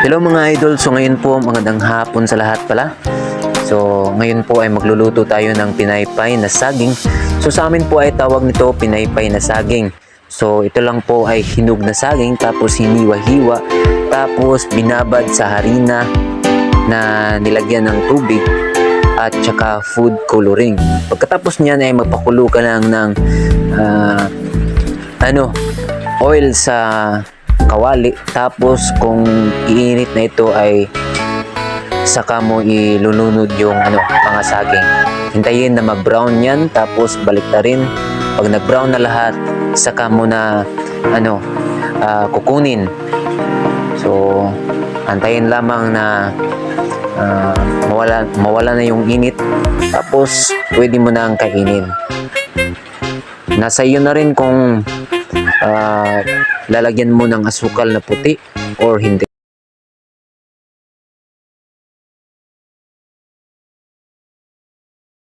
Hello mga idol, so ngayon po magandang hapon sa lahat pala. So ngayon po ay magluluto tayo ng pinaypay na saging. So sa amin po ay tawag nito pinaypay na saging. So ito lang po ay hinog na saging tapos hiniwa-hiwa tapos binabad sa harina na nilagyan ng tubig at saka food coloring. Pagkatapos niyan ay magpakulo ka lang ng oil sa kawali, tapos kung iinit na ito ay saka mo ilulunod yung mga saging. Hintayin na mag-brown yan, tapos balik na rin. Pag nag-brown na lahat, saka mo na kukunin. So antayin lamang na mawala na yung init, tapos pwede mo na ang kainin. Nasa iyo na rin kung lalagyan mo ng asukal na puti or hindi.